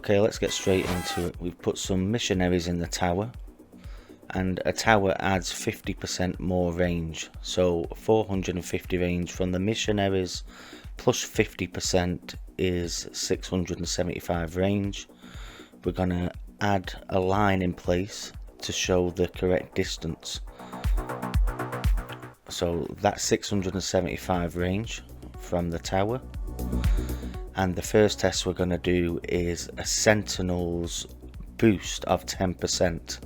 Okay, let's get straight into it. We've put some missionaries in the tower, and a tower adds 50% more range, so 450 range from the missionaries plus 50% is 675 range. We're going to add a line in place to show the correct distance. So that's 675 range from the tower. And the first test we're going to do is a Sentinel's boost of 10%.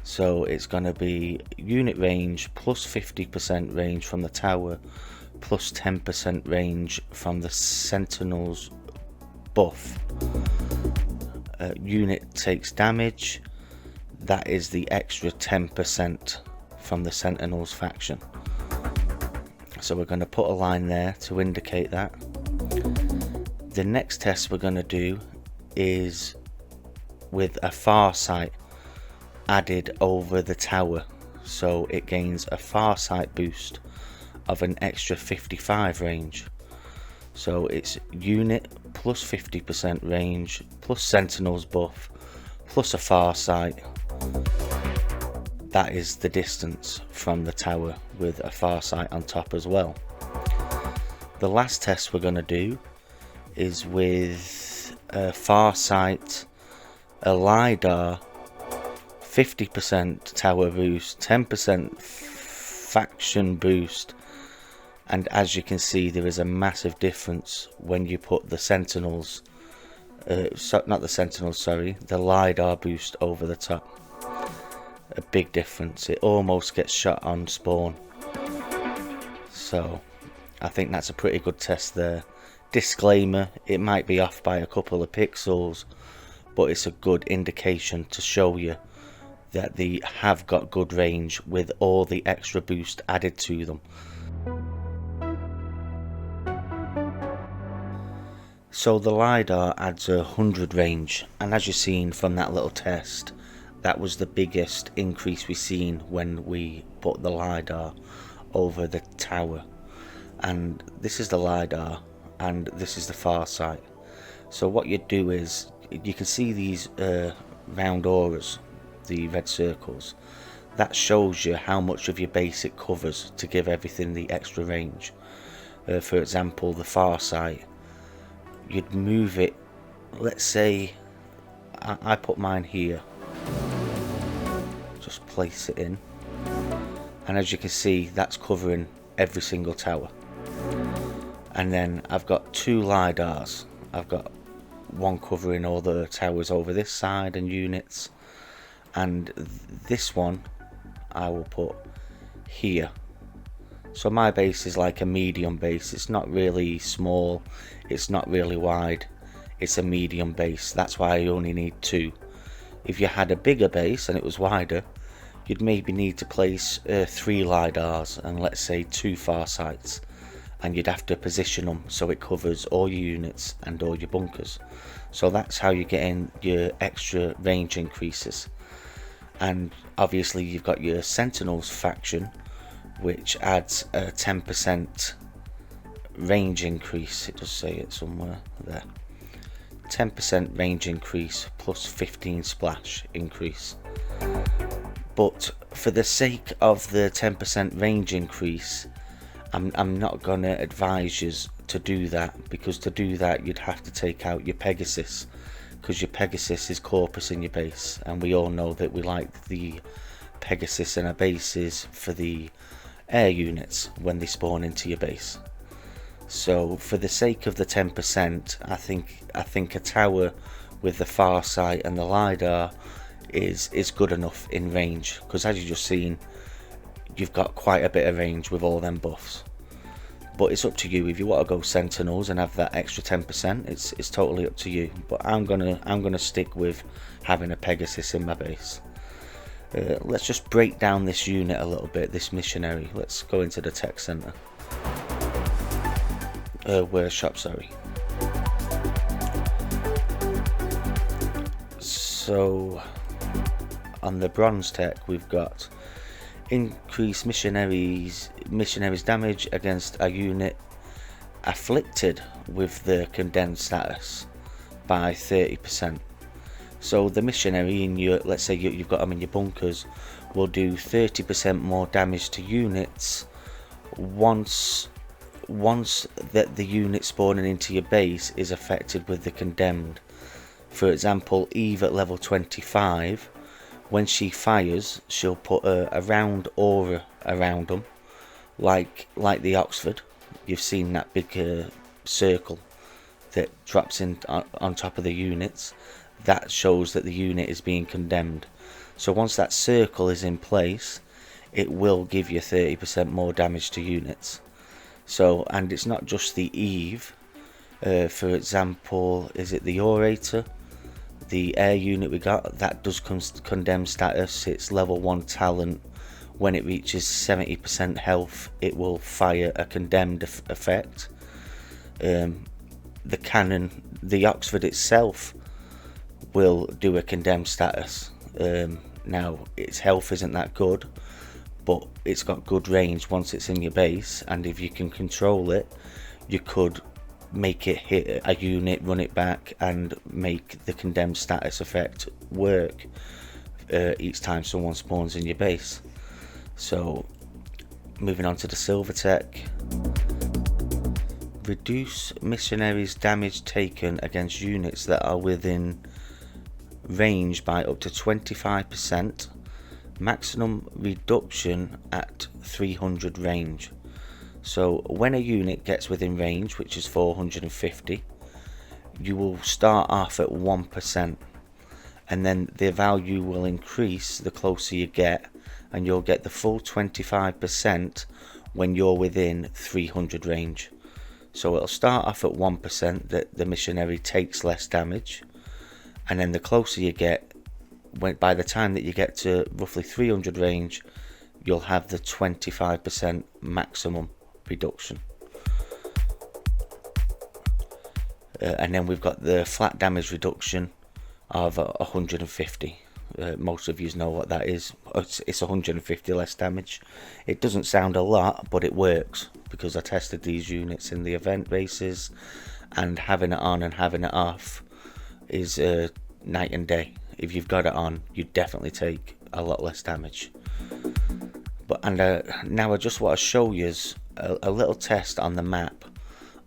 So it's going to be unit range plus 50% range from the tower plus 10% range from the Sentinel's buff. Unit takes damage, that is the extra 10% from the Sentinel's faction. So we're going to put a line there to indicate that. The next test we're going to do is with a Farsight added over the tower, so it gains a Farsight boost of an extra 55 range. So it's unit plus 50% range plus Sentinel's buff plus a Farsight. That is the distance from the tower with a Farsight on top as well. The last test we're going to do is with a Farsight, a LiDAR, 50% tower boost, 10% faction boost, and as you can see there is a massive difference when you put the Sentinels, not the Sentinels, sorry, the LiDAR boost over the top. A big difference, it almost gets shot on spawn. So I think that's a pretty good test there. Disclaimer, it might be off by a couple of pixels, but it's a good indication to show you that they have got good range with all the extra boost added to them. So the LiDAR adds 100 range, and as you've seen from that little test, that was the biggest increase we've seen when we put the LiDAR over the tower. And this is the LiDAR and this is the Farsight. So what you do is, you can see these round auras, the red circles. That shows you how much of your base it covers to give everything the extra range. For example, the Farsight, you'd move it, let's say I put mine here, just place it in, and as you can see that's covering every single tower. And then I've got two LiDARs, I've got one covering all the towers over this side and units, and this one I will put here. So my base is like a medium base, it's not really small, it's not really wide, it's a medium base. That's why I only need two. If you had a bigger base and it was wider, you'd maybe need to place 3 LiDARs and let's say 2 Farsights, and you'd have to position them so it covers all your units and all your bunkers. So that's how you're getting your extra range increases. And obviously you've got your Sentinels faction, which adds a 10% range increase. It does say it somewhere there. 10% range increase plus 15 splash increase. But for the sake of the 10% range increase, I'm not going to advise you to do that, because to do that you'd have to take out your Pegasus, because your Pegasus is Corpus in your base, and we all know that we like the Pegasus in our bases for the air units when they spawn into your base. So for the sake of the 10%, I think a tower with the Farsight and the LiDAR is good enough in range, because as you've just seen, you've got quite a bit of range with all them buffs. But it's up to you. If you want to go Sentinels and have that extra 10%, it's totally up to you. But I'm gonna stick with having a Pegasus in my base. Let's just break down this unit a little bit, this missionary. Let's go into the tech center. Workshop, sorry. So on the bronze tech we've got increase missionaries damage against a unit afflicted with the condemned status by 30%. So the Missionary in your, let's say you've got them in your bunkers, will do 30% more damage to units once that the unit spawning into your base is affected with the condemned. For example, Eve at level 25, when she fires, she'll put a round aura around them, like the Oxford. You've seen that big circle that drops in on top of the units. That shows that the unit is being condemned. So once that circle is in place, it will give you 30% more damage to units. So, and it's not just the Eve. For example, is it the Orator? The air unit we got, that does condemn status. It's level 1 talent. When it reaches 70% health, it will fire a condemned effect. The cannon, the Oxford itself, will do a condemned status. Now, its health isn't that good, but it's got good range once it's in your base, and if you can control it, you could make it hit a unit, run it back, and make the condemned status effect work each time someone spawns in your base. So, moving on to the silver tech. Reduce Missionary's damage taken against units that are within range by up to 25%. Maximum reduction at 300 range. So when a unit gets within range, which is 450, you will start off at 1%, and then the value will increase the closer you get, and you'll get the full 25% when you're within 300 range. So it'll start off at 1%, that the Missionary takes less damage, and then the closer you get, by the time that you get to roughly 300 range, you'll have the 25% maximum reduction. And then we've got the flat damage reduction of 150. Most of you know what that is. It's 150 less damage. It doesn't sound a lot, but it works, because I tested these units in the event bases, and having it on and having it off is night and day. If you've got it on, you definitely take a lot less damage. But now I just want to show you a little test on the map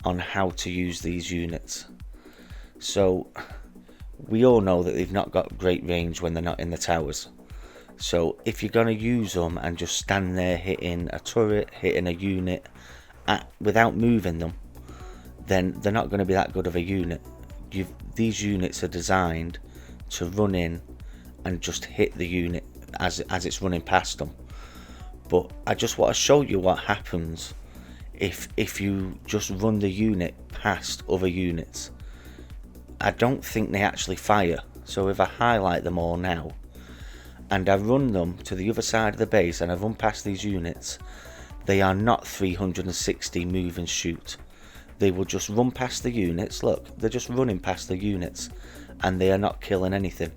on how to use these units. So we all know that they've not got great range when they're not in the towers. So if you're going to use them and just stand there hitting a turret, hitting a unit without moving them, then they're not going to be that good of a unit. These units are designed to run in and just hit the unit as it's running past them. But I just want to show you what happens if you just run the unit past other units. I don't think they actually fire. So if I highlight them all now and I run them to the other side of the base and I run past these units, they are not 360 move and shoot. They will just run past the units. Look, they're just running past the units, and they are not killing anything.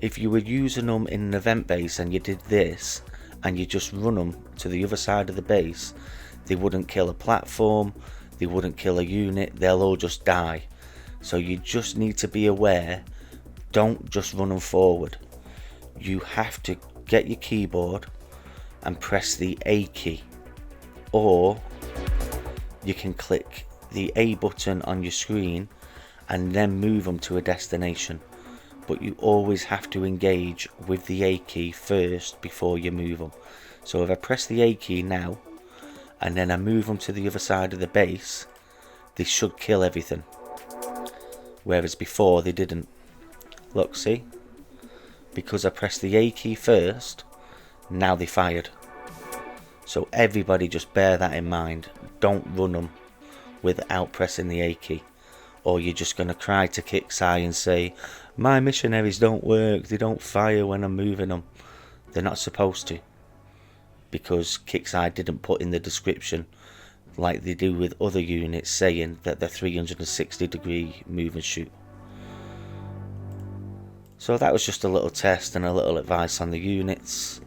If you were using them in an event base and you did this and you just run them to the other side of the base, they wouldn't kill a platform, they wouldn't kill a unit, they'll all just die. So you just need to be aware, don't just run them forward. You have to get your keyboard and press the A key, or you can click the A button on your screen and then move them to a destination. But you always have to engage with the A key first before you move them. So if I press the A key now and then I move them to the other side of the base, they should kill everything, whereas before they didn't. Look, see, because I pressed the A key first, now they fired. So everybody just bear that in mind. Don't run them without pressing the A key, or you're just going to cry to Kixeye and say, my missionaries don't work, they don't fire when I'm moving them. They're not supposed to, because Kixeye didn't put in the description, like they do with other units, saying that they're 360 degree move and shoot. So that was just a little test and a little advice on the units.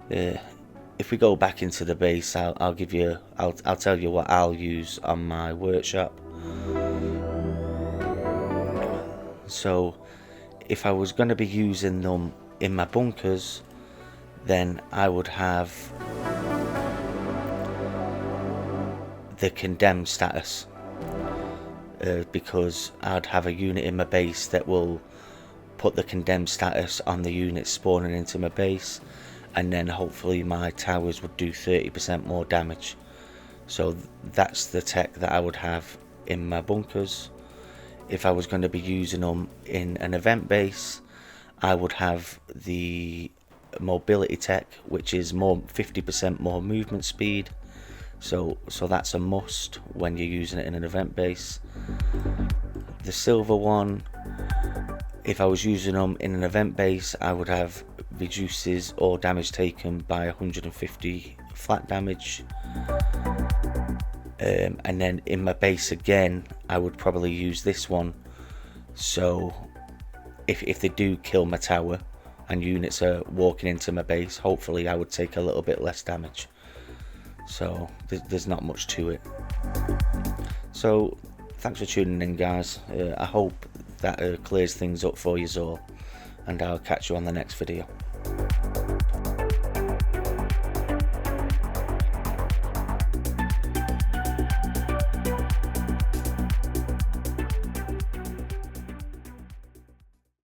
If we go back into the base, I'll tell you what I'll use on my workshop. So if I was going to be using them in my bunkers, then I would have the condemned status, because I'd have a unit in my base that will put the condemned status on the unit spawning into my base, and then hopefully my towers would do 30% more damage. So that's the tech that I would have in my bunkers. If I was going to be using them in an event base, I would have the mobility tech, which is 50% more movement speed. So that's a must when you're using it in an event base. The silver one, if I was using them in an event base, I would have reduces all damage taken by 150 flat damage. And then in my base again, I would probably use this one. So if they do kill my tower and units are walking into my base, hopefully I would take a little bit less damage. So there's not much to it. So thanks for tuning in, guys. I hope that clears things up for you all, and I'll catch you on the next video.